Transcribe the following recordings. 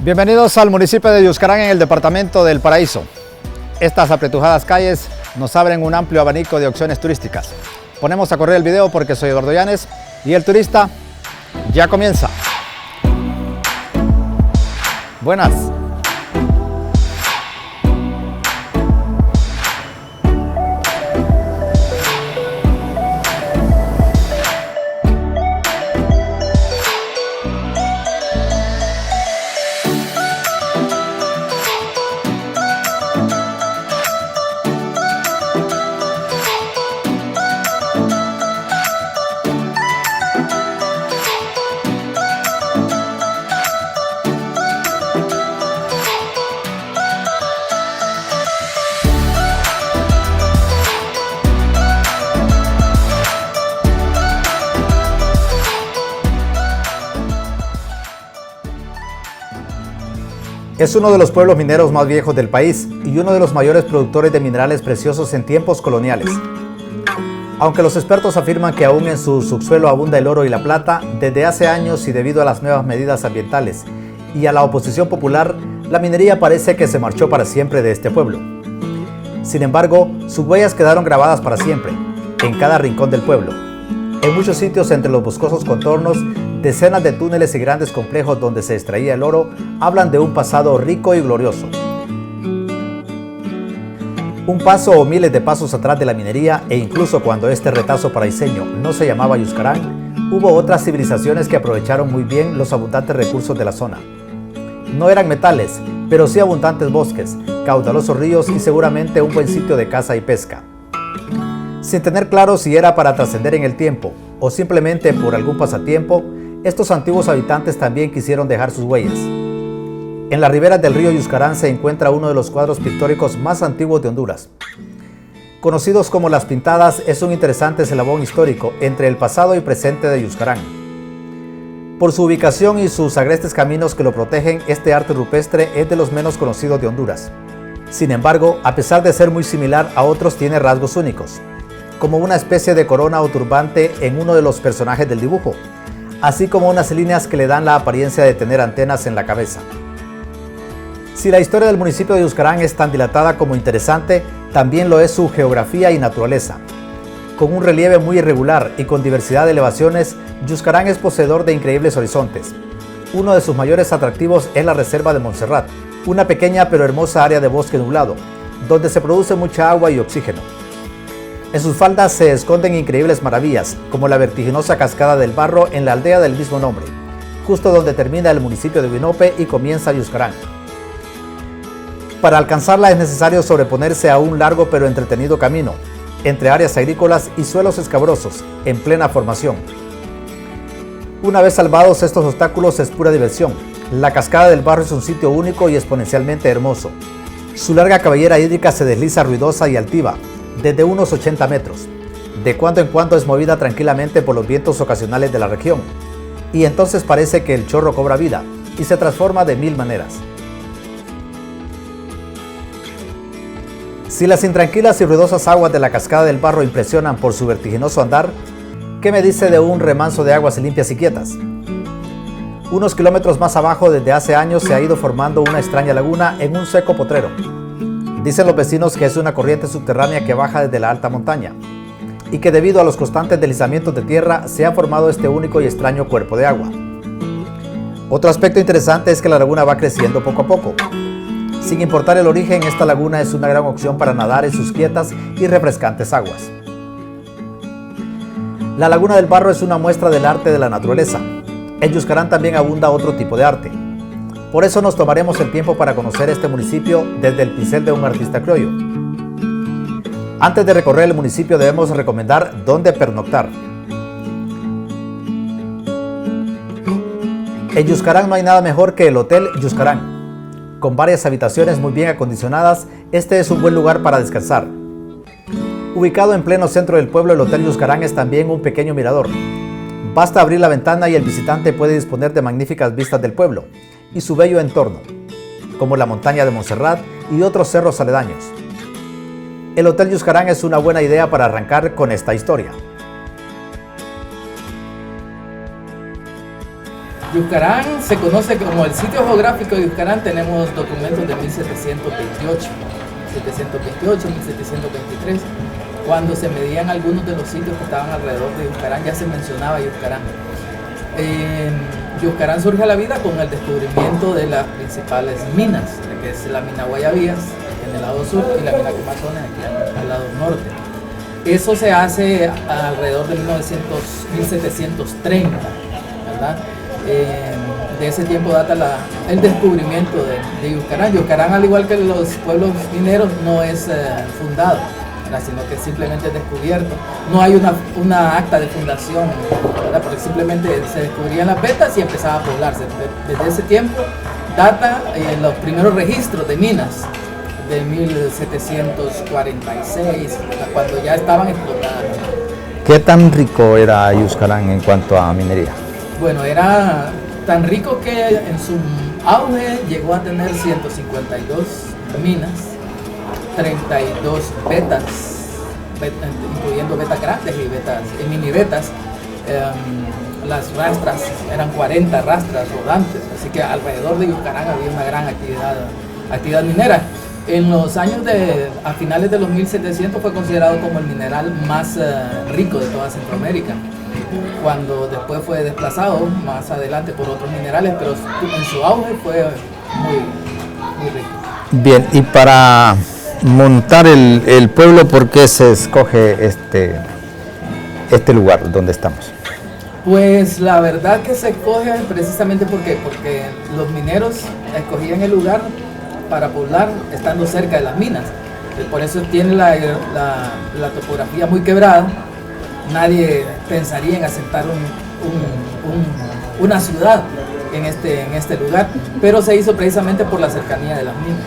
Bienvenidos al municipio de Yuscarán en el departamento del Paraíso. Estas apretujadas calles nos abren un amplio abanico de opciones turísticas. Ponemos a correr el video porque soy Eduardo Llanes y el turista ya comienza. Buenas. Es uno de los pueblos mineros más viejos del país y uno de los mayores productores de minerales preciosos en tiempos coloniales. Aunque los expertos afirman que aún en su subsuelo abunda el oro y la plata, desde hace años y debido a las nuevas medidas ambientales y a la oposición popular, la minería parece que se marchó para siempre de este pueblo. Sin embargo, sus huellas quedaron grabadas para siempre, en cada rincón del pueblo. En muchos sitios entre los boscosos contornos, decenas de túneles y grandes complejos donde se extraía el oro hablan de un pasado rico y glorioso. Un paso o miles de pasos atrás de la minería, e incluso cuando este retazo paraiseño no se llamaba Yuscarán, hubo otras civilizaciones que aprovecharon muy bien los abundantes recursos de la zona. No eran metales, pero sí abundantes bosques, caudalosos ríos y seguramente un buen sitio de caza y pesca. Sin tener claro si era para trascender en el tiempo o simplemente por algún pasatiempo, estos antiguos habitantes también quisieron dejar sus huellas. En las riberas del río Yuscarán se encuentra uno de los cuadros pictóricos más antiguos de Honduras. Conocidos como Las Pintadas, es un interesante eslabón histórico entre el pasado y presente de Yuscarán. Por su ubicación y sus agrestes caminos que lo protegen, este arte rupestre es de los menos conocidos de Honduras. Sin embargo, a pesar de ser muy similar a otros, tiene rasgos únicos, como una especie de corona o turbante en uno de los personajes del dibujo, así como unas líneas que le dan la apariencia de tener antenas en la cabeza. Si la historia del municipio de Yuscarán es tan dilatada como interesante, también lo es su geografía y naturaleza. Con un relieve muy irregular y con diversidad de elevaciones, Yuscarán es poseedor de increíbles horizontes. Uno de sus mayores atractivos es la reserva de Montserrat, una pequeña pero hermosa área de bosque nublado, donde se produce mucha agua y oxígeno. En sus faldas se esconden increíbles maravillas, como la vertiginosa cascada del Barro en la aldea del mismo nombre, justo donde termina el municipio de Huinope y comienza Yuscarán. Para alcanzarla es necesario sobreponerse a un largo pero entretenido camino, entre áreas agrícolas y suelos escabrosos, en plena formación. Una vez salvados estos obstáculos es pura diversión. La cascada del Barro es un sitio único y exponencialmente hermoso. Su larga cabellera hídrica se desliza ruidosa y altiva, desde unos 80 metros. De cuando en cuando es movida tranquilamente por los vientos ocasionales de la región, y entonces parece que el chorro cobra vida y se transforma de mil maneras. Si las intranquilas y ruidosas aguas de la cascada del Barro impresionan por su vertiginoso andar, ¿qué me dice de un remanso de aguas limpias y quietas? Unos kilómetros más abajo, desde hace años se ha ido formando una extraña laguna en un seco potrero. Dicen los vecinos que es una corriente subterránea que baja desde la alta montaña y que debido a los constantes deslizamientos de tierra se ha formado este único y extraño cuerpo de agua. Otro aspecto interesante es que la laguna va creciendo poco a poco. Sin importar el origen, esta laguna es una gran opción para nadar en sus quietas y refrescantes aguas. La Laguna del Barro es una muestra del arte de la naturaleza. En Yuscarán también abunda otro tipo de arte. Por eso nos tomaremos el tiempo para conocer este municipio desde el pincel de un artista criollo. Antes de recorrer el municipio debemos recomendar dónde pernoctar. En Yuscarán no hay nada mejor que el Hotel Yuscarán. Con varias habitaciones muy bien acondicionadas, este es un buen lugar para descansar. Ubicado en pleno centro del pueblo, el Hotel Yuscarán es también un pequeño mirador. Basta abrir la ventana y el visitante puede disponer de magníficas vistas del pueblo y su bello entorno, como la montaña de Montserrat y otros cerros aledaños. El Hotel Yuscarán es una buena idea para arrancar con esta historia. Yuscarán se conoce como el sitio geográfico de Yuscarán. Tenemos documentos de 1728, 1723, cuando se medían algunos de los sitios que estaban alrededor de Yuscarán, ya se mencionaba Yuscarán. Yuscarán surge a la vida con el descubrimiento de las principales minas, que es la mina Guayavías en el lado sur y la mina Comazones aquí al lado norte. Eso se hace alrededor de 1730, ¿verdad? De ese tiempo data el descubrimiento de Yuscarán. Yuscarán, al igual que los pueblos mineros, no es fundado, ¿verdad? Sino que simplemente es descubierto. No hay una acta de fundación, ¿verdad? Porque simplemente se descubrían las vetas y empezaba a poblarse. Desde ese tiempo data los primeros registros de minas de 1746, cuando ya estaban explotadas. ¿Qué tan rico era Yuscarán en cuanto a minería? Bueno, era tan rico que en su auge llegó a tener 152 minas, 32 vetas, incluyendo vetas grandes y mini vetas. Las rastras, eran 40 rastras rodantes, así que alrededor de Yuscarán había una gran actividad minera. En los años a finales de los 1700 fue considerado como el mineral más rico de toda Centroamérica, cuando después fue desplazado más adelante por otros minerales, pero en su auge fue muy rico. Bien, y para montar el pueblo, ¿por qué se escoge este lugar donde estamos? Pues la verdad que se escoge precisamente porque los mineros escogían el lugar para poblar estando cerca de las minas. Por eso tiene la topografía muy quebrada. Nadie pensaría en asentar una ciudad en este lugar, pero se hizo precisamente por la cercanía de las minas.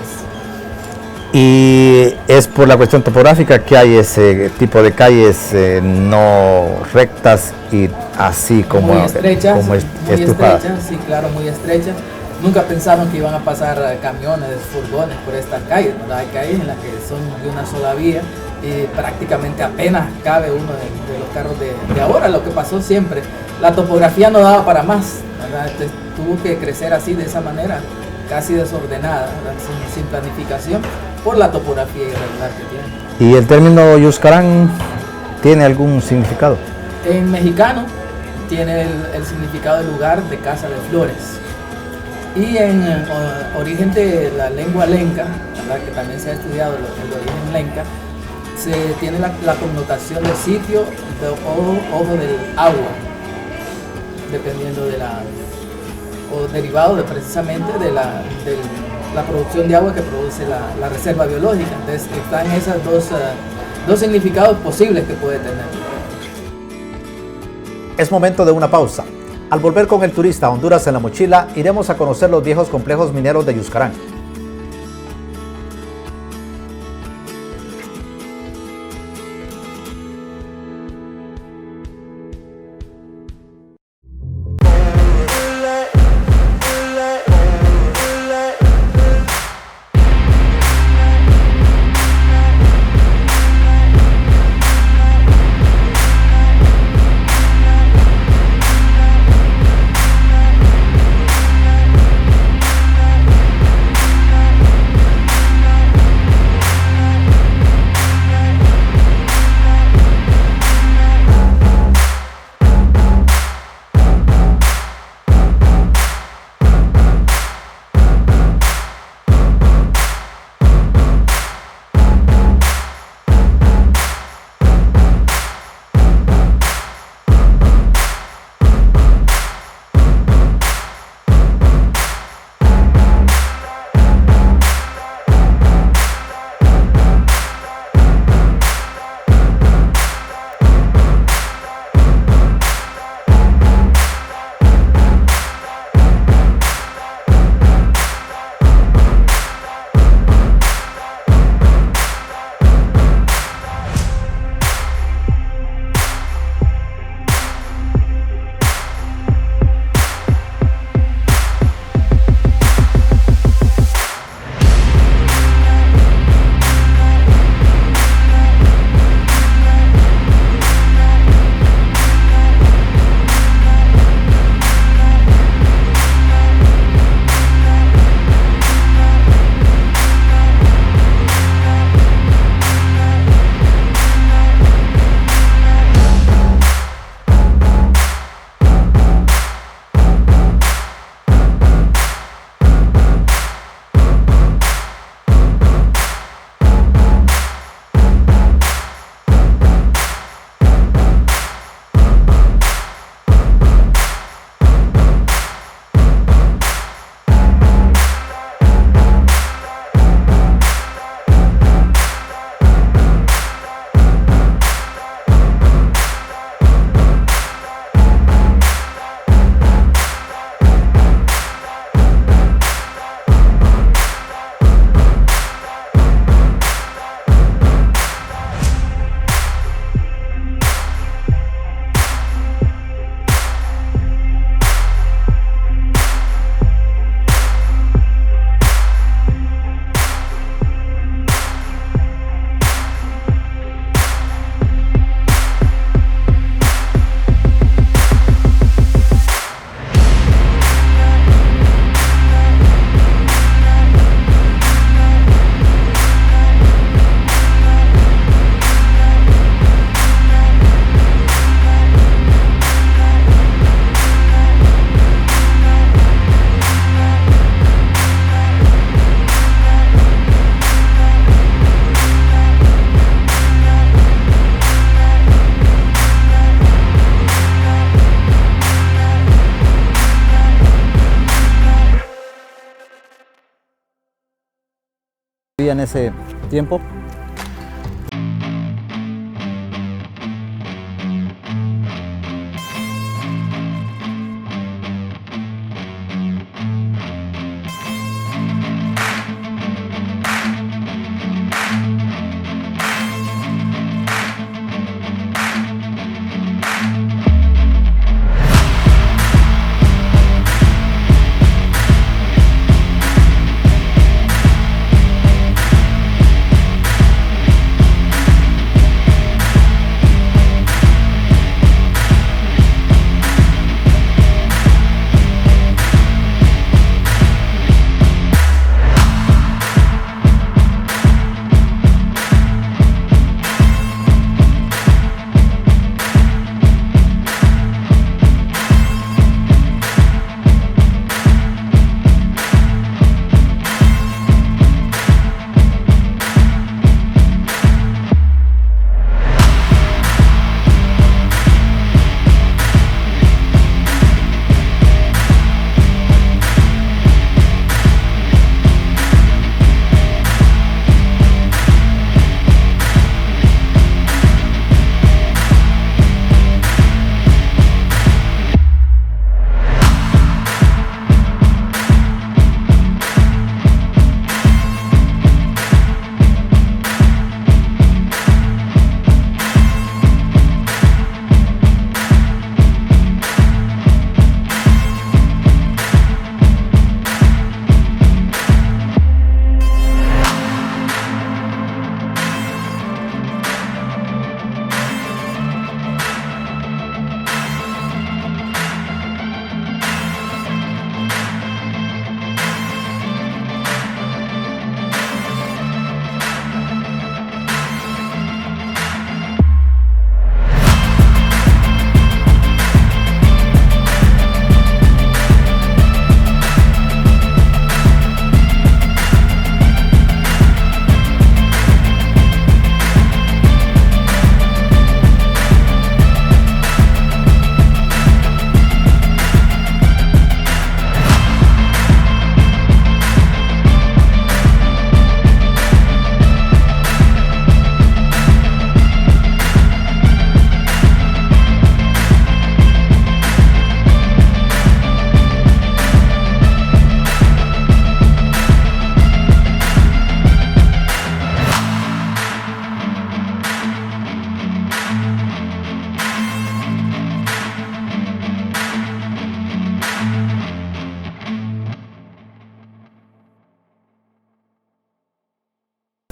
Y es por la cuestión topográfica que hay ese tipo de calles no rectas y así como muy estrechas, estupadas. Sí, claro, muy estrechas. Nunca pensaron que iban a pasar camiones, furgones por estas calles, ¿verdad? Hay calles en las que son de una sola vía y prácticamente apenas cabe uno de los carros de ahora. Lo que pasó siempre, la topografía no daba para más, ¿verdad? Entonces, tuvo que crecer así, de esa manera, casi desordenada, sin planificación, por la topografía irregular que tiene. ¿Y el término Yuscarán tiene algún significado? En mexicano tiene el significado de lugar de casa de flores. Y en origen de la lengua lenca, ¿verdad? Que también se ha estudiado el origen lenca, se tiene la connotación de sitio ojo del agua, dependiendo o derivado precisamente de la producción de agua que produce la reserva biológica. Entonces están esas dos significados posibles que puede tener. Es momento de una pausa. Al volver con el turista a Honduras en la mochila, iremos a conocer los viejos complejos mineros de Yuscarán. En ese tiempo.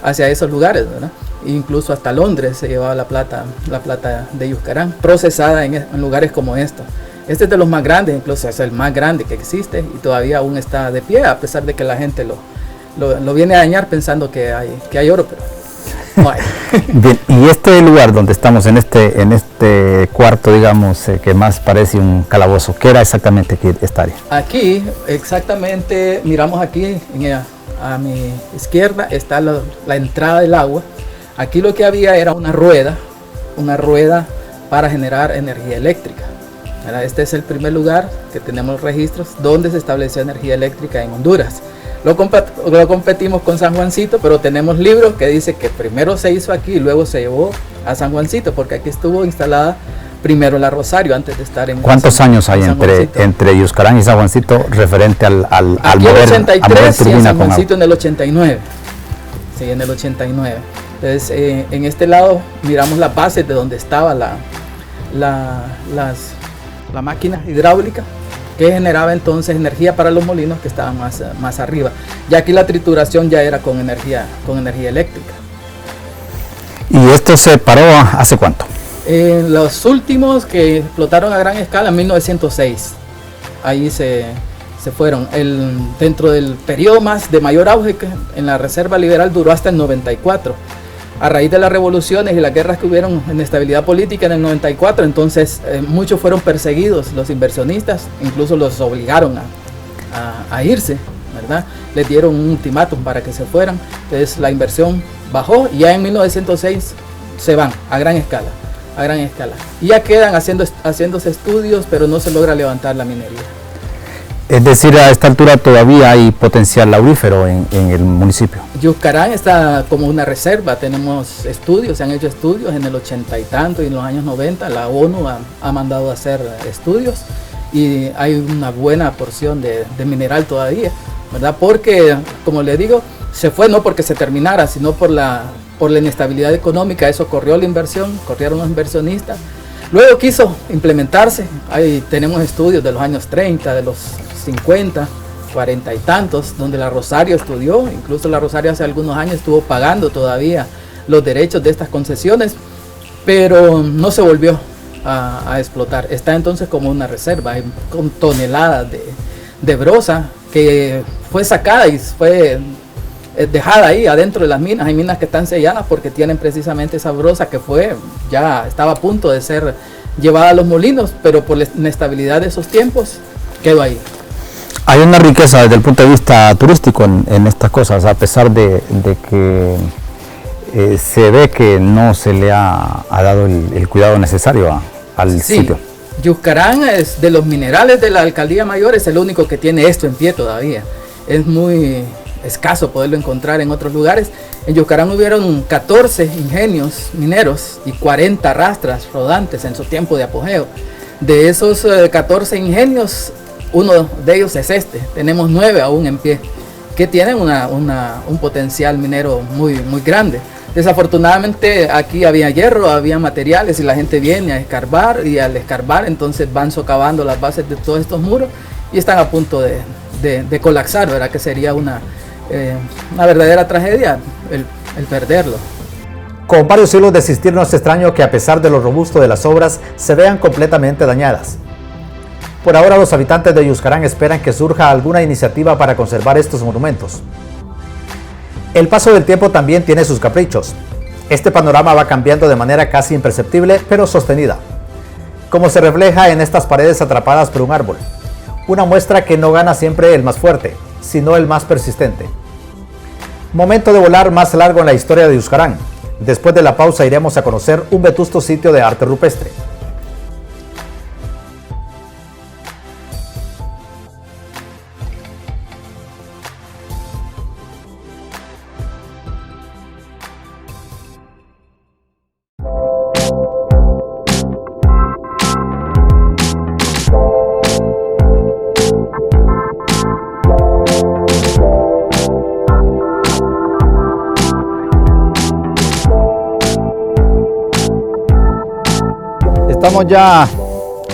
hacia esos lugares, ¿verdad? Incluso hasta Londres se llevaba la plata de Yuscarán, procesada en lugares como estos. Este es de los más grandes, incluso es el más grande que existe y todavía aún está de pie, a pesar de que la gente lo viene a dañar pensando que hay oro, pero no hay. Bien, y este lugar donde estamos, en este cuarto, digamos, que más parece un calabozo, ¿qué era exactamente aquí, esta área? Aquí, exactamente, miramos aquí, a mi izquierda está la entrada del agua. Aquí lo que había era una rueda para generar energía eléctrica. Este es el primer lugar que tenemos registros donde se estableció energía eléctrica en Honduras. Lo competimos con San Juancito, pero tenemos libros que dice que primero se hizo aquí y luego se llevó a San Juancito, porque aquí estuvo instalada primero la Rosario antes de estar en... ¿Cuántos años hay entre Yuscarán y San Juancito referente al aquí mover, en el 83 y en San con Juancito en el 89. Sí, en el 89. Entonces, en este lado miramos las bases de donde estaba la máquina hidráulica que generaba entonces energía para los molinos que estaban más arriba. Y aquí la trituración ya era con energía eléctrica. ¿Y esto se paró hace cuánto? Los últimos que explotaron a gran escala en 1906. Ahí se fueron. Dentro del periodo de mayor auge que en la Reserva Liberal duró hasta el 94. A raíz de las revoluciones y las guerras que hubieron en estabilidad política en el 94, entonces muchos fueron perseguidos, los inversionistas, incluso los obligaron a irse, ¿verdad? Les dieron un ultimátum para que se fueran, entonces la inversión bajó y ya en 1906 se van a gran escala. Y ya quedan haciéndose estudios, pero no se logra levantar la minería. Es decir, a esta altura todavía hay potencial aurífero en el municipio. Yuscarán está como una reserva, tenemos estudios, se han hecho estudios en el 80 y tanto y en los años 90, la ONU ha mandado a hacer estudios y hay una buena porción de mineral todavía, ¿verdad? Porque, como le digo, se fue no porque se terminara, sino por la inestabilidad económica, eso corrió la inversión, corrieron los inversionistas. Luego quiso implementarse, ahí tenemos estudios de los años 30, de los 50, 40 y tantos, donde la Rosario estudió, incluso la Rosario hace algunos años estuvo pagando todavía los derechos de estas concesiones, pero no se volvió a explotar. Está entonces como una reserva, hay con toneladas de brosa que fue sacada y fue dejada ahí adentro de las minas. Hay minas que están selladas porque tienen precisamente esa brosa que ya estaba a punto de ser llevada a los molinos, pero por la inestabilidad de esos tiempos quedó ahí. Hay una riqueza desde el punto de vista turístico en estas cosas, a pesar de que se ve que no se le ha dado el cuidado necesario al sitio. Yuscarán es de los minerales de la Alcaldía Mayor, es el único que tiene esto en pie todavía. Es muy escaso poderlo encontrar en otros lugares. En Yuscarán hubieron 14 ingenios mineros y 40 rastras rodantes en su tiempo de apogeo. De esos 14 ingenios, uno de ellos es este. Tenemos 9 aún en pie, que tienen un potencial minero muy grande. Desafortunadamente aquí había hierro, había materiales y la gente viene a escarbar y al escarbar entonces van socavando las bases de todos estos muros y están a punto de colapsar, ¿verdad? Que sería una verdadera tragedia el perderlo. Con varios siglos de existir, no es extraño que a pesar de lo robusto de las obras se vean completamente dañadas. Por ahora los habitantes de Yuscarán esperan que surja alguna iniciativa para conservar estos monumentos. El paso del tiempo también tiene sus caprichos. Este panorama va cambiando de manera casi imperceptible, pero sostenida, como se refleja en estas paredes atrapadas por un árbol. Una muestra que no gana siempre el más fuerte, sino el más persistente. Momento de volar más largo en la historia de Yuscarán. Después de la pausa iremos a conocer un vetusto sitio de arte rupestre. Estamos ya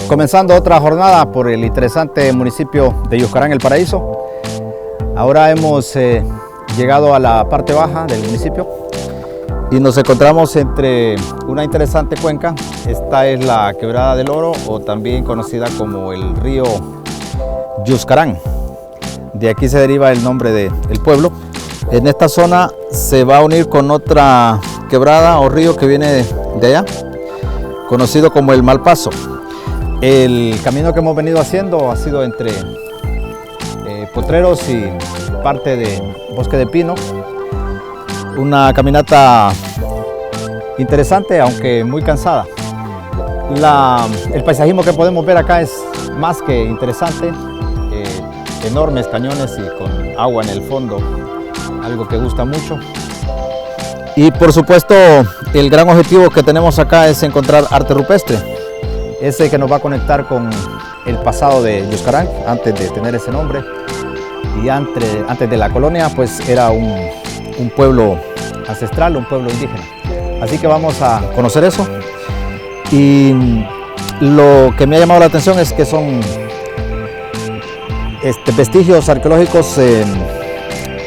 comenzando otra jornada por el interesante municipio de Yuscarán, El Paraíso. Ahora hemos llegado a la parte baja del municipio y nos encontramos entre una interesante cuenca. Esta es la Quebrada del Oro, o también conocida como el río Yuscarán. De aquí se deriva el nombre del pueblo. En esta zona se va a unir con otra quebrada o río que viene de allá, conocido como el Malpaso. El camino que hemos venido haciendo ha sido entre potreros y parte de bosque de pino. Una caminata interesante, aunque muy cansada. El paisajismo que podemos ver acá es más que interesante. Enormes cañones y con agua en el fondo, algo que gusta mucho. Y por supuesto, el gran objetivo que tenemos acá es encontrar arte rupestre, ese que nos va a conectar con el pasado de Yuscarán, antes de tener ese nombre, y antes de la colonia, pues era un pueblo ancestral, un pueblo indígena. Así que vamos a conocer eso. Y lo que me ha llamado la atención es que son vestigios arqueológicos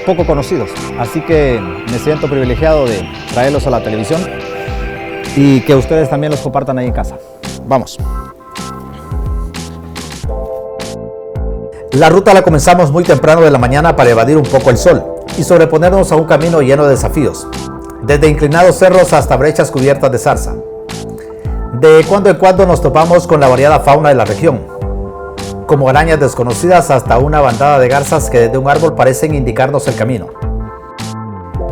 poco conocidos, así que me siento privilegiado de traerlos a la televisión y que ustedes también los compartan ahí en casa. Vamos. La ruta la comenzamos muy temprano de la mañana para evadir un poco el sol y sobreponernos a un camino lleno de desafíos, desde inclinados cerros hasta brechas cubiertas de zarza. De cuando en cuando nos topamos con la variada fauna de la región, como arañas desconocidas hasta una bandada de garzas que desde un árbol parecen indicarnos el camino.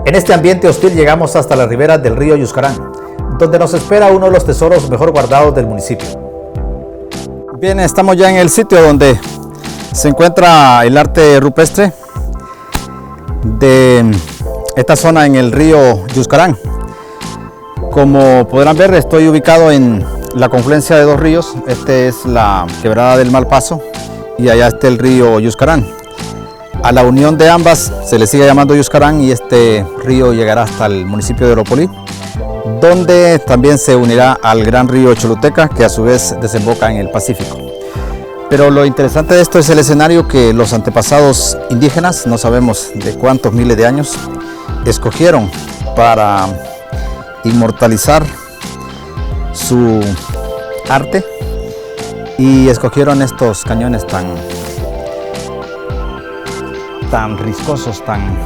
En este ambiente hostil llegamos hasta las riberas del río Yuscarán, donde nos espera uno de los tesoros mejor guardados del municipio. Bien, estamos ya en el sitio donde se encuentra el arte rupestre de esta zona en el río Yuscarán. Como podrán ver, estoy ubicado en la confluencia de dos ríos. Este es la quebrada del Malpaso y allá está el río Yuscarán. A la unión de ambas se le sigue llamando Yuscarán y este río llegará hasta el municipio de Oropolí, donde también se unirá al gran río Choluteca, que a su vez desemboca en el Pacífico. Pero lo interesante de esto es el escenario que los antepasados indígenas, no sabemos de cuántos miles de años, escogieron para inmortalizar su arte, y escogieron estos cañones tan riscosos, tan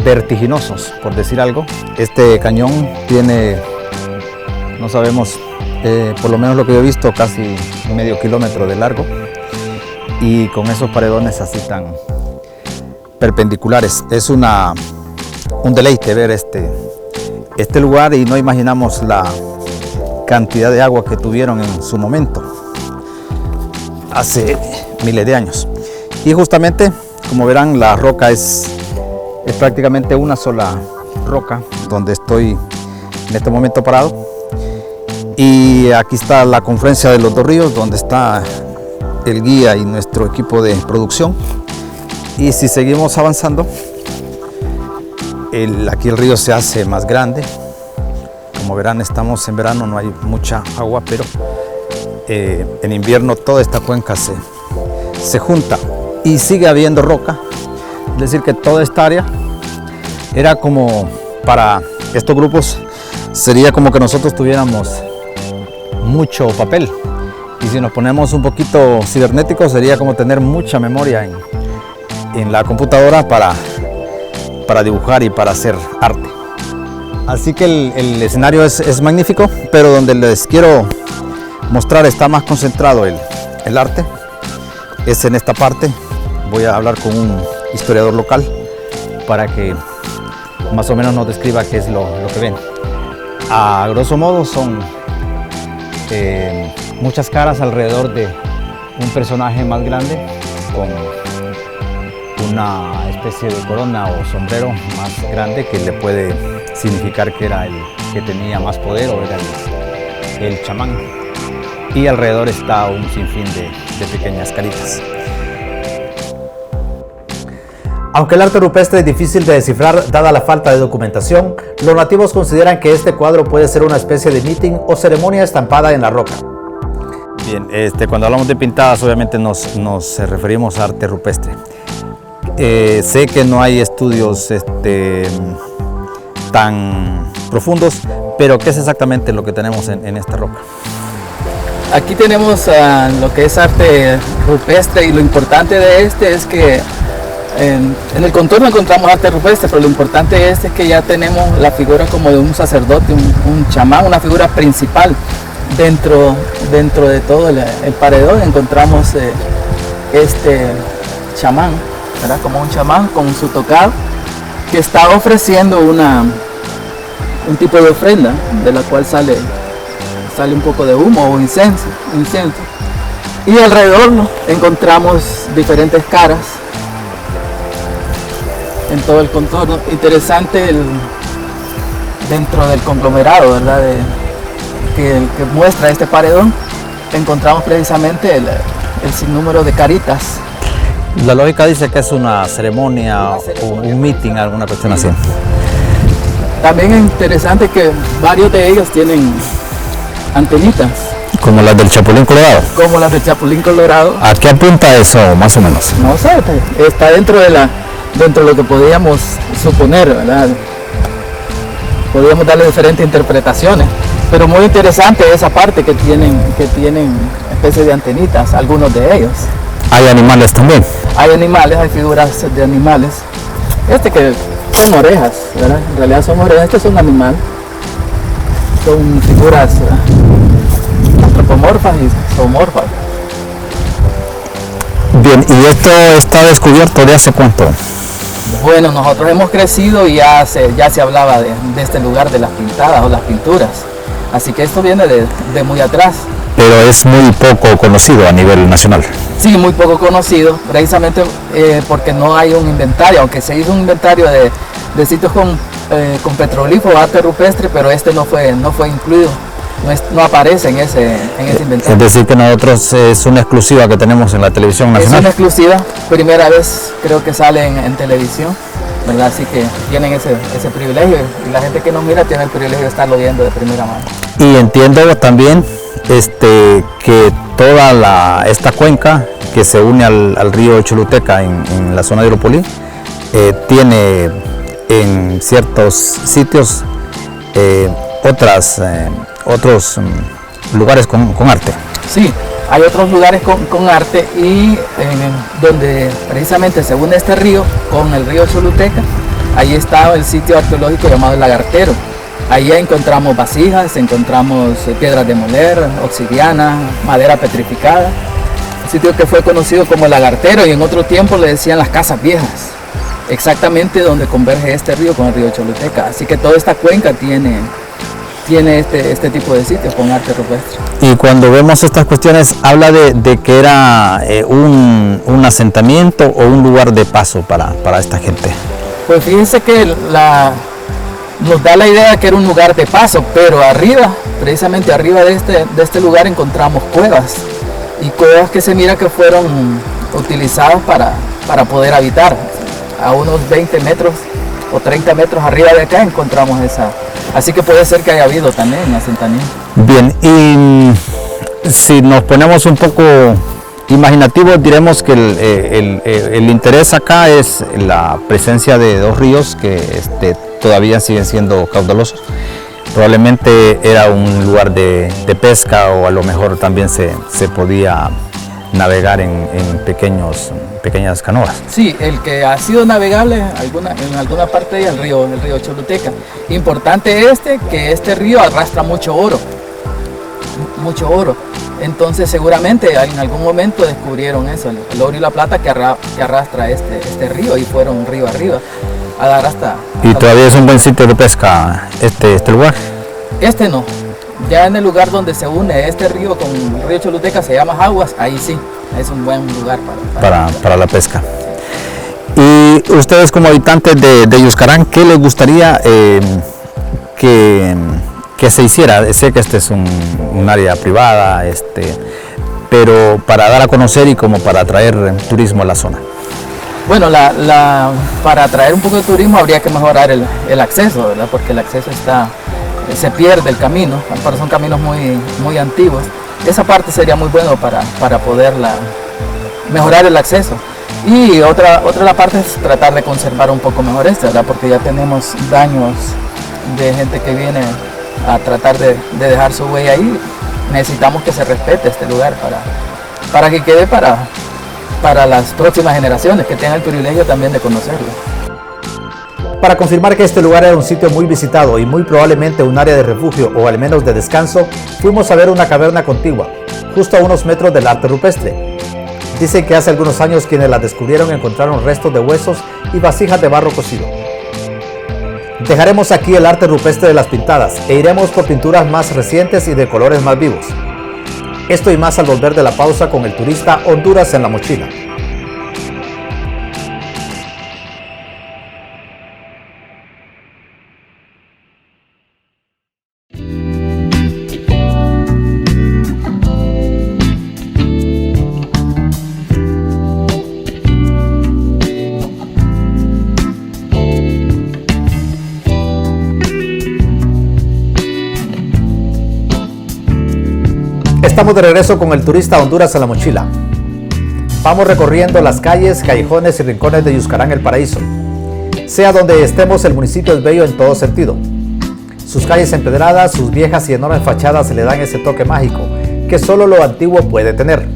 vertiginosos, por decir algo. Este cañón tiene, no sabemos, por lo menos lo que yo he visto, casi medio kilómetro de largo, y con esos paredones así tan perpendiculares. Es un deleite ver este lugar, y no imaginamos la cantidad de agua que tuvieron en su momento, hace miles de años. Y justamente, como verán, la roca es prácticamente una sola roca donde estoy en este momento parado. Y aquí está la confluencia de los dos ríos, donde está el guía y nuestro equipo de producción. Y si seguimos avanzando, aquí el río se hace más grande. Como verán, estamos en verano, no hay mucha agua, pero en invierno toda esta cuenca se junta y sigue habiendo roca. Es decir, que toda esta área era como, para estos grupos, sería como que nosotros tuviéramos mucho papel, y si nos ponemos un poquito cibernéticos sería como tener mucha memoria en la computadora para dibujar y para hacer arte. Así que el escenario es magnífico, pero donde les quiero mostrar está más concentrado el arte es en esta parte. Voy a hablar con un historiador local para que más o menos nos describa qué es lo que ven. A grosso modo son muchas caras alrededor de un personaje más grande con una especie de corona o sombrero más grande que le puede significar que era el que tenía más poder o era el chamán. Y alrededor está un sinfín de pequeñas caritas. Aunque el arte rupestre es difícil de descifrar dada la falta de documentación, los nativos consideran que este cuadro puede ser una especie de meeting o ceremonia estampada en la roca. Bien, cuando hablamos de pintadas obviamente nos referimos a arte rupestre. Sé que no hay estudios tan profundos, pero ¿qué es exactamente lo que tenemos en esta roca? Aquí tenemos lo que es arte rupestre, y lo importante de es que en el contorno encontramos arte rupestre, pero lo importante es que ya tenemos la figura como de un sacerdote, un chamán, una figura principal. Dentro de todo el paredón encontramos este chamán, ¿verdad? Como un chamán con su tocado, que está ofreciendo un tipo de ofrenda de la cual sale un poco de humo o incienso. Y alrededor encontramos diferentes caras en todo el contorno. Interesante dentro del conglomerado, ¿verdad? Que muestra este paredón, encontramos precisamente el sinnúmero de caritas. La lógica dice que es una ceremonia o un meeting, alguna cuestión así. También es interesante que varios de ellos tienen antenitas. Como las del Chapulín Colorado. Como las del Chapulín Colorado. ¿A qué apunta eso, más o menos? No sé, está dentro de lo que podíamos suponer, ¿verdad? Podríamos darle diferentes interpretaciones, pero muy interesante esa parte que tienen especie de antenitas, algunos de ellos. ¿Hay animales también? Hay animales, hay figuras de animales. Que son orejas, ¿verdad? En realidad son orejas, este es un animal. Son figuras antropomorfas y zoomorfas. Bien, ¿y esto está descubierto de hace cuánto? Bueno, nosotros hemos crecido y ya se hablaba de este lugar de las pintadas o las pinturas. Así que esto viene de muy atrás. Pero es muy poco conocido a nivel nacional. Sí, muy poco conocido, precisamente porque no hay un inventario, aunque se hizo un inventario de sitios con petrolífero, arte rupestre, pero este no fue incluido, no aparece en ese inventario. Es decir, que nosotros es una exclusiva que tenemos en la televisión nacional. Es una exclusiva, primera vez creo que sale en televisión, ¿verdad? Así que tienen ese privilegio, y la gente que nos mira tiene el privilegio de estarlo viendo de primera mano. Y entiendo también que toda esta cuenca que se une al río Choluteca en la zona de Oropolí tiene en ciertos sitios otros lugares con arte. Sí, hay otros lugares con arte, y donde precisamente se une este río con el río Choluteca, ahí está el sitio arqueológico llamado El Lagartero. Ahí encontramos vasijas, encontramos piedras de moler, obsidiana, madera petrificada. Un sitio que fue conocido como El Lagartero, y en otro tiempo le decían las casas viejas. Exactamente donde converge este río con el río Choluteca. Así que toda esta cuenca tiene este tipo de sitios con arte rupestre. Y cuando vemos estas cuestiones, habla de que era un asentamiento o un lugar de paso para esta gente. Pues fíjense que nos da la idea de que era un lugar de paso, pero arriba, precisamente arriba de este lugar, encontramos cuevas, y cuevas que se mira que fueron utilizadas para poder habitar. A unos 20 metros o 30 metros arriba de acá encontramos esa, así que puede ser que haya habido también asentamiento. Bien, y si nos ponemos un poco imaginativos, diremos que el interés acá es la presencia de dos ríos que todavía siguen siendo caudalosos. Probablemente era un lugar de pesca, o a lo mejor también se podía navegar en pequeñas canoas. Sí, el que ha sido navegable en alguna parte del río, el río Choluteca. Importante que este río arrastra mucho oro. Entonces seguramente en algún momento descubrieron eso, el oro y la plata que arrastra este río, y fueron río arriba a dar hasta ¿Y todavía es un buen sitio de pesca este lugar? Este no. Ya en el lugar donde se une este río con el río Choluteca, se llama Jaguas, ahí sí, es un buen lugar para la pesca. Y ustedes, como habitantes de Yuscarán, ¿qué les gustaría que se hiciera? Sé que este es un área privada, pero para dar a conocer y como para atraer turismo a la zona. Bueno, para atraer un poco de turismo habría que mejorar el acceso, ¿verdad? Porque el acceso se pierde el camino, son caminos muy antiguos. Esa parte sería muy bueno para poder mejorar el acceso. Y otra la parte es tratar de conservar un poco mejor ¿verdad? Porque ya tenemos daños de gente que viene a tratar de dejar su huella ahí. Necesitamos que se respete este lugar para que quede para las próximas generaciones, que tengan el privilegio también de conocerlo. Para confirmar que este lugar era un sitio muy visitado y muy probablemente un área de refugio o al menos de descanso, fuimos a ver una caverna contigua, justo a unos metros del arte rupestre. Dicen que hace algunos años quienes la descubrieron encontraron restos de huesos y vasijas de barro cocido. Dejaremos aquí el arte rupestre de las pintadas e iremos por pinturas más recientes y de colores más vivos. Esto y más al volver de la pausa con el turista Honduras en la mochila. Estamos de regreso con el turista Honduras en la mochila. Vamos recorriendo las calles, callejones y rincones de Yuscarán, el paraíso. Sea donde estemos, el municipio es bello en todo sentido. Sus calles empedradas, sus viejas y enormes fachadas le dan ese toque mágico que solo lo antiguo puede tener.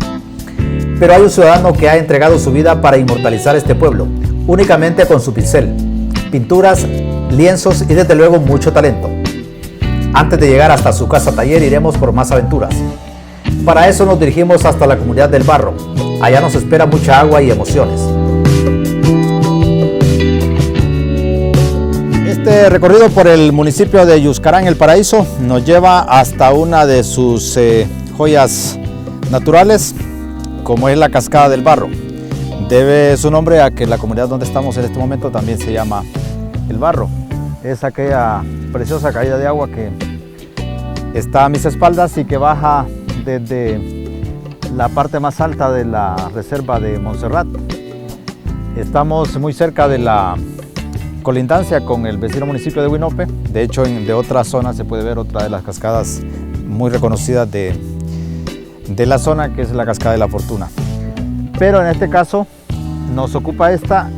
Pero hay un ciudadano que ha entregado su vida para inmortalizar este pueblo, únicamente con su pincel, pinturas, lienzos y desde luego mucho talento. Antes de llegar hasta su casa taller iremos por más aventuras. Para eso nos dirigimos hasta la comunidad del Barro. Allá nos espera mucha agua y emociones. Este recorrido por el municipio de Yuscarán, el paraíso, nos lleva hasta una de sus joyas naturales, como es la Cascada del Barro. Debe su nombre a que la comunidad donde estamos en este momento también se llama El Barro. Es aquella preciosa caída de agua que está a mis espaldas y que baja desde la parte más alta de la reserva de Montserrat. Estamos muy cerca de la colindancia con el vecino municipio de Huinope. De hecho, de otra zona se puede ver otra de las cascadas muy reconocidas de la zona, que es la Cascada de la Fortuna. Pero en este caso nos ocupa esta,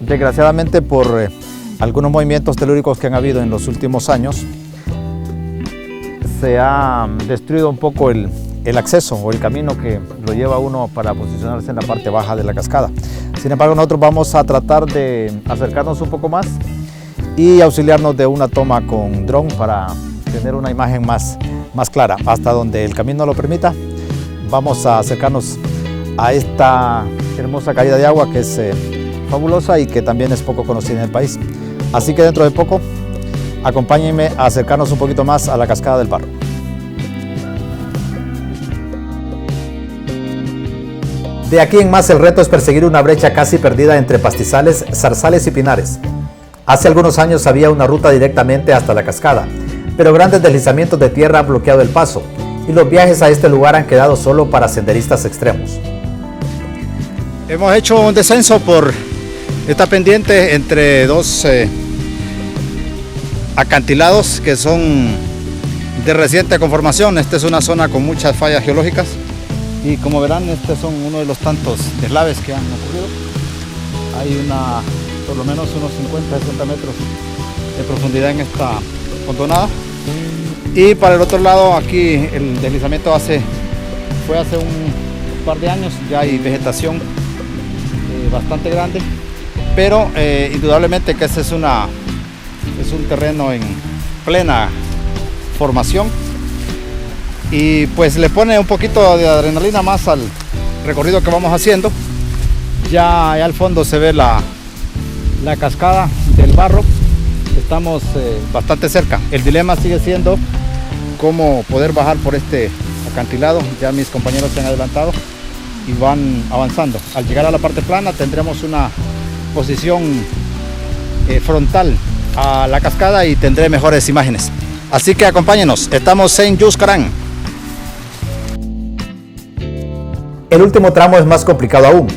desgraciadamente por algunos movimientos telúricos que han habido en los últimos años, se ha destruido un poco el acceso o el camino que lo lleva uno para posicionarse en la parte baja de la cascada. Sin embargo, nosotros vamos a tratar de acercarnos un poco más y auxiliarnos de una toma con dron para tener una imagen más clara. Hasta donde el camino lo permita, vamos a acercarnos a esta hermosa caída de agua que es fabulosa y que también es poco conocida en el país. Así que dentro de poco, acompáñenme a acercarnos un poquito más a la Cascada del Barro. De aquí en más el reto es perseguir una brecha casi perdida entre pastizales, zarzales y pinares. Hace algunos años había una ruta directamente hasta la cascada, pero grandes deslizamientos de tierra han bloqueado el paso y los viajes a este lugar han quedado solo para senderistas extremos. Hemos hecho un descenso por esta pendiente entre dos acantilados que son de reciente conformación. Esta es una zona con muchas fallas geológicas y como verán, estos son uno de los tantos deslaves que han ocurrido. Hay por lo menos unos 50-60 metros de profundidad en esta hondanada. Y para el otro lado, aquí el deslizamiento fue hace un par de años. Ya hay vegetación bastante grande, pero indudablemente que este es un terreno en plena formación y pues le pone un poquito de adrenalina más al recorrido que vamos haciendo. Ya al fondo se ve la cascada del Barro. Estamos bastante cerca. El dilema sigue siendo cómo poder bajar por este acantilado. Ya mis compañeros se han adelantado y van avanzando. Al llegar a la parte plana tendremos una posición frontal a la cascada y tendré mejores imágenes. Así que acompáñenos, estamos en Yuscarán. El último tramo es más complicado aún,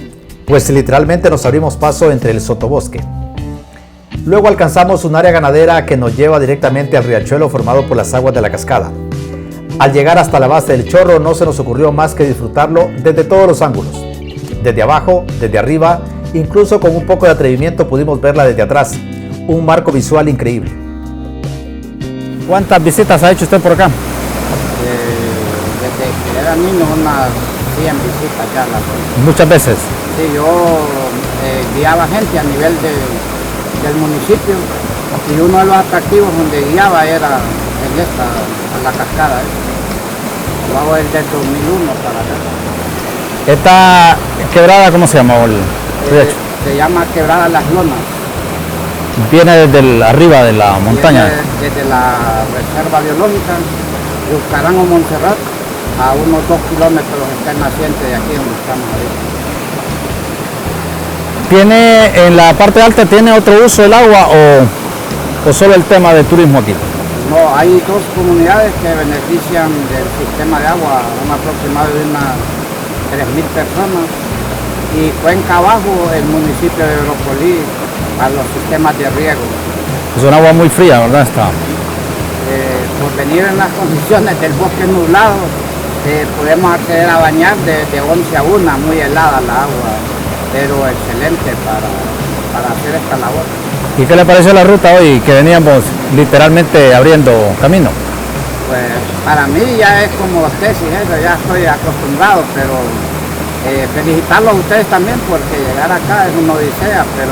pues literalmente nos abrimos paso entre el sotobosque. Luego alcanzamos un área ganadera que nos lleva directamente al riachuelo formado por las aguas de la cascada. Al llegar hasta la base del chorro no se nos ocurrió más que disfrutarlo desde todos los ángulos. Desde abajo, desde arriba, incluso con un poco de atrevimiento pudimos verla desde atrás. Un marco visual increíble. ¿Cuántas visitas ha hecho usted por acá? Desde que era niño unas 100 visitas ya. Muchas veces. Sí, yo guiaba gente a nivel del municipio y uno de los atractivos donde guiaba era en la cascada. Lo hago desde el 2001 para acá. ¿Esta quebrada cómo se llama? Se llama Quebrada Las Lonas. Viene desde arriba de la montaña. Viene desde la reserva biológica, Yuscarán o Montserrat, a unos 2 kilómetros está el naciente de aquí donde estamos ahorita. ¿Tiene en la parte alta tiene otro uso el agua o solo el tema de turismo aquí? No, hay 2 comunidades que benefician del sistema de agua, un aproximado de unas 3.000 personas, y cuenca abajo el municipio de Brócoli a los sistemas de riego. Es un agua muy fría, ¿verdad? Por venir en las condiciones del bosque nublado, podemos acceder a bañar de 11 a 1, muy helada la agua, pero excelente para hacer esta labor. ¿Y qué le pareció la ruta hoy, que veníamos literalmente abriendo camino? Pues para mí ya es como tesis, ya estoy acostumbrado, pero felicitarlos a ustedes también porque llegar acá es una odisea, pero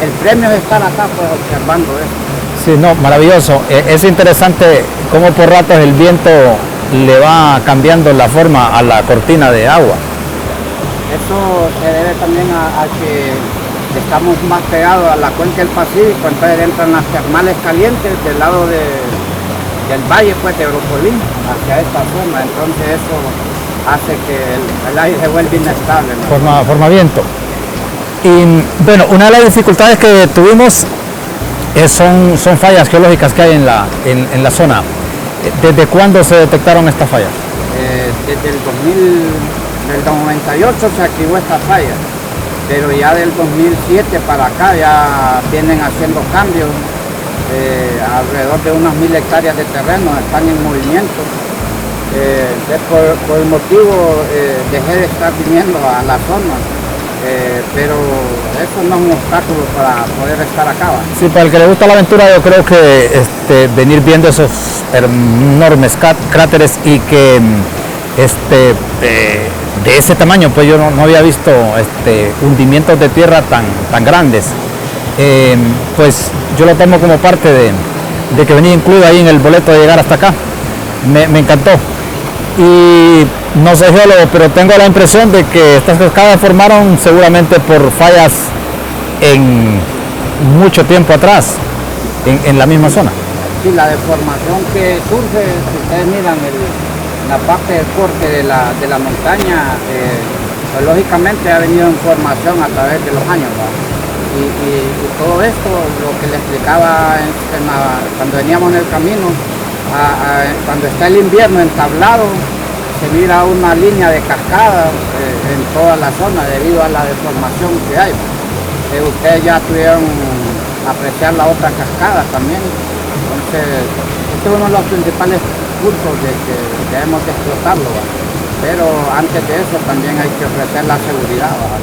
el premio es estar acá pues observando esto. Sí, no, maravilloso. Es interesante cómo por ratos el viento le va cambiando la forma a la cortina de agua. Eso se debe también a que estamos más pegados a la cuenca del Pacífico, entonces entran las termales calientes del lado del valle pues de Brócoli hacia esta zona, entonces eso hace que el aire se vuelva inestable, ¿no? Forma viento. Y bueno, una de las dificultades que tuvimos son fallas geológicas que hay en la zona. ¿Desde cuándo se detectaron estas fallas? Desde del 98 se activó esta falla, pero ya del 2007 para acá ya vienen haciendo cambios. Alrededor de unas 1000 hectáreas de terreno están en movimiento. Por el motivo dejé de estar viniendo a la zona, pero eso no es un obstáculo para poder estar acá, ¿va? Sí, para el que le gusta la aventura, yo creo que venir viendo esos enormes cráteres y que de ese tamaño, pues yo no había visto hundimientos de tierra tan grandes. Pues yo lo tomo como parte de que venía incluido ahí en el boleto de llegar hasta acá. Me encantó. Y no soy geólogo, pero tengo la impresión de que estas cascadas formaron seguramente por fallas en mucho tiempo atrás, en la misma zona. Sí, la deformación que surge, si ustedes miran la parte del corte de la montaña, pues, lógicamente ha venido en formación a través de los años, ¿va? Y todo esto, lo que le explicaba cuando veníamos en el camino, cuando está el invierno entablado, se mira una línea de cascadas en toda la zona debido a la deformación que hay. Ustedes ya tuvieron apreciar la otra cascada también. Entonces, este es uno de los principales puntos de que debemos de explotarlo, ¿va? Pero antes de eso también hay que ofrecer la seguridad, ¿va?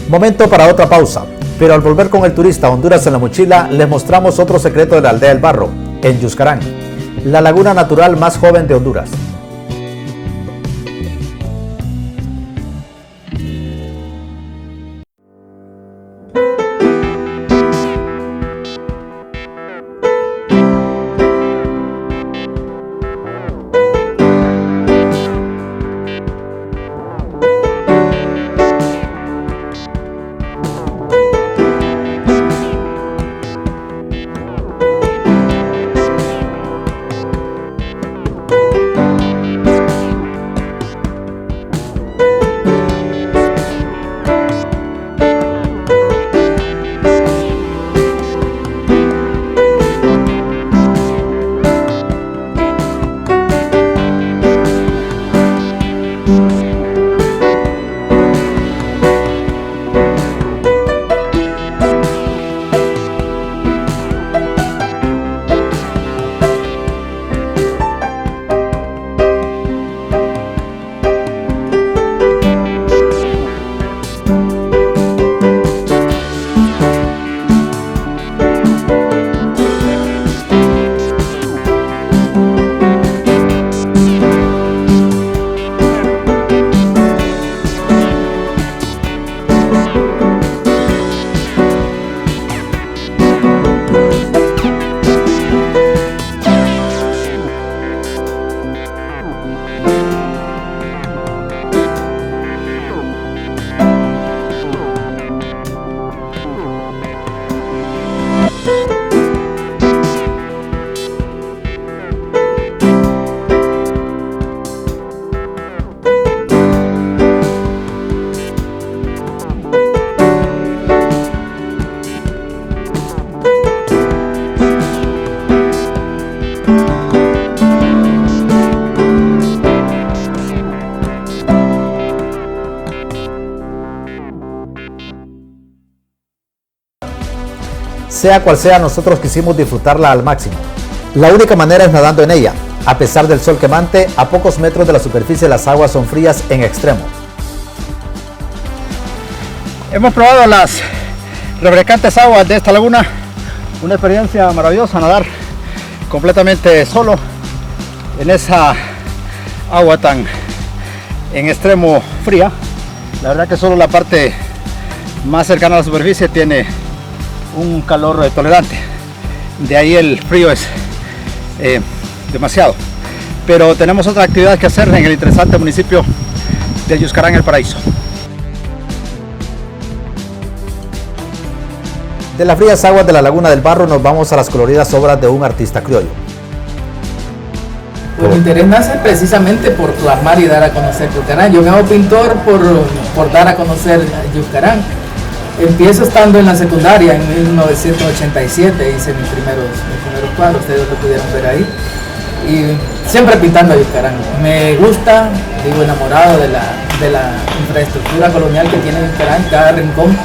Momento para otra pausa, pero al volver con el turista Honduras en la mochila, les mostramos otro secreto de la aldea del Barro, en Yuscarán, la laguna natural más joven de Honduras. Sea cual sea, nosotros quisimos disfrutarla al máximo. La única manera es nadando en ella. A pesar del sol quemante, a pocos metros de la superficie las aguas son frías en extremo. Hemos probado las refrescantes aguas de esta laguna. Una experiencia maravillosa, nadar completamente solo en esa agua tan en extremo fría. La verdad que solo la parte más cercana a la superficie tiene un calor tolerante. De ahí el frío es demasiado. Pero tenemos otra actividad que hacer en el interesante municipio de Yuscarán, El Paraíso. De las frías aguas de la Laguna del Barro nos vamos a las coloridas obras de un artista criollo. Pues mi interés nace precisamente por plasmar y dar a conocer Yuscarán. Yo me hago pintor por dar a conocer Yuscarán. Empiezo estando en la secundaria en 1987, hice mis primeros cuadros, ustedes lo pudieron ver ahí. Y siempre pintando a Yuscarán. Me gusta, vivo enamorado de la infraestructura colonial que tiene Yuscarán, cada rincón.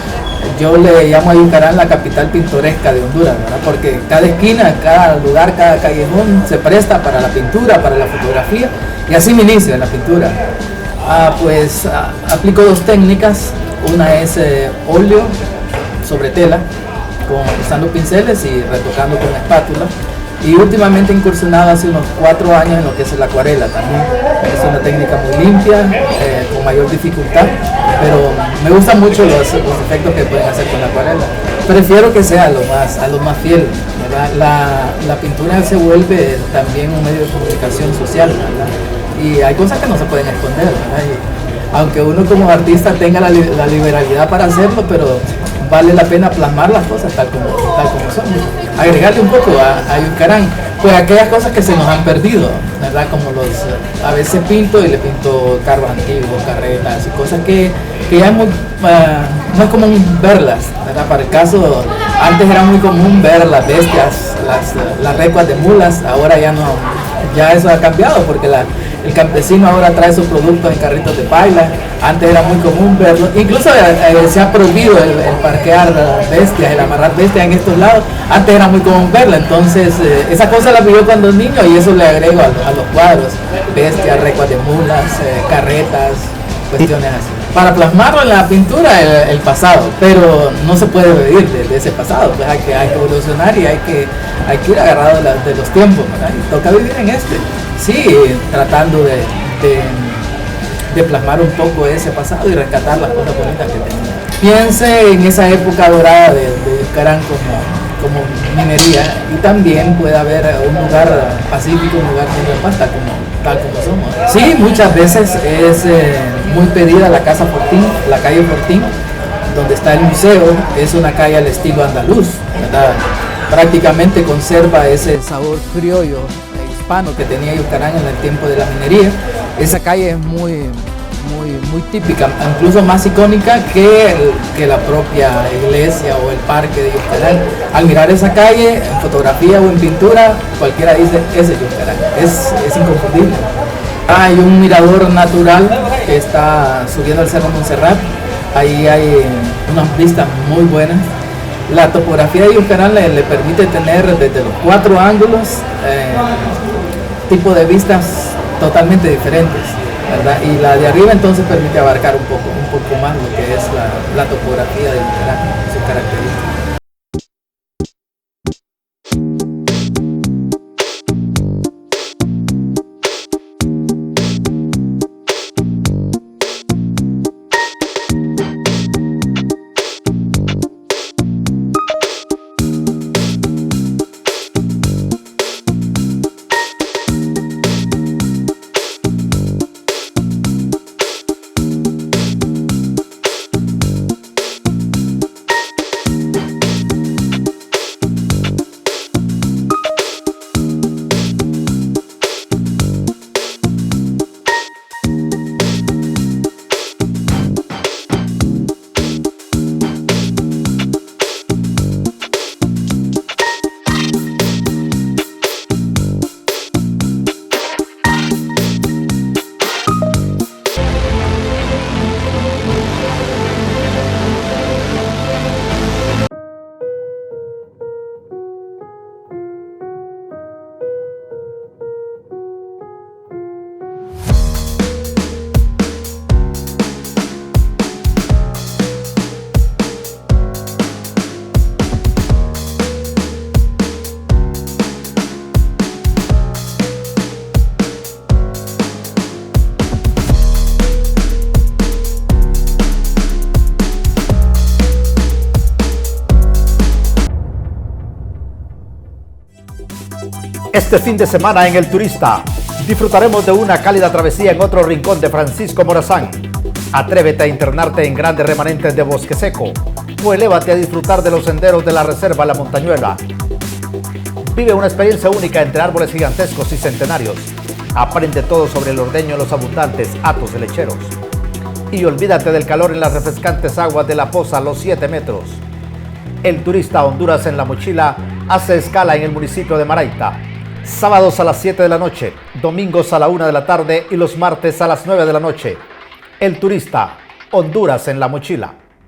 Yo le llamo a Yuscarán la capital pintoresca de Honduras, ¿verdad? Porque cada esquina, cada lugar, cada callejón se presta para la pintura, para la fotografía, y así me inicio en la pintura. Aplico dos técnicas, una es óleo sobre tela, usando pinceles y retocando con espátula. Y últimamente he incursionado hace unos 4 años en lo que es la acuarela también. Es una técnica muy limpia, con mayor dificultad, pero me gustan mucho los efectos que pueden hacer con la acuarela. Prefiero que sea a lo más fiel, ¿verdad? La pintura se vuelve también un medio de comunicación social, ¿verdad? Y hay cosas que no se pueden esconder, ¿verdad? Aunque uno como artista tenga la liberalidad para hacerlo, pero vale la pena plasmar las cosas tal como son, agregarle un poco a Yuscarán, pues aquellas cosas que se nos han perdido, ¿verdad? Como a veces pinto y le pinto carros antiguos, carretas y cosas que ya no es común verlas, ¿verdad? Para el caso, antes era muy común ver las bestias, las recuas de mulas, ahora ya no, ya eso ha cambiado porque el campesino ahora trae sus productos en carritos de paila. Antes era muy común verlo, incluso se ha prohibido el parquear bestias, el amarrar bestias en estos lados. Antes era muy común verlo, entonces esa cosa la vivió cuando niño y eso le agrego a los cuadros, bestias, recuas de mulas, carretas, cuestiones así. Para plasmarlo en la pintura el pasado, pero no se puede vivir de ese pasado, pues hay que evolucionar y hay que ir agarrado de los tiempos, ¿verdad? Y toca vivir en sí, tratando de plasmar un poco ese pasado y rescatar las cosas bonitas que tenía. Piense en esa época dorada de Yuscarán como minería, y también puede haber un lugar pacífico, un lugar lleno de paz, tal como somos. Sí, muchas veces es muy pedida la Casa Fortín, la calle Fortín, donde está el museo. Es una calle al estilo andaluz, ¿verdad? Prácticamente conserva ese sabor criollo hispano que tenía Yuscarán en el tiempo de la minería. Esa calle es muy típica, incluso más icónica que la propia iglesia o el parque de Yuscarán. Al mirar esa calle, en fotografía o en pintura, cualquiera dice, ese es Yuscarán, es inconfundible. Hay un mirador natural que está subiendo al Cerro Montserrat, ahí hay unas vistas muy buenas. La topografía de Yuscarán le permite tener desde los 4 ángulos tipo de vistas totalmente diferentes, ¿verdad? Y la de arriba entonces permite abarcar un poco más lo que es la topografía de Yuscarán, sus características. Este fin de semana en El Turista disfrutaremos de una cálida travesía en otro rincón de Francisco Morazán. Atrévete a internarte en grandes remanentes de bosque seco o elévate a disfrutar de los senderos de la reserva La Montañuela. Vive una experiencia única entre árboles gigantescos y centenarios. Aprende todo sobre el ordeño en los abundantes hatos de lecheros. Y olvídate del calor en las refrescantes aguas de la Poza Los 7 Metros. El turista Honduras en la mochila hace escala en el municipio de Maraita. Sábados a las 7 de la noche, domingos a la 1 de la tarde y los martes a las 9 de la noche. El turista Honduras en la mochila.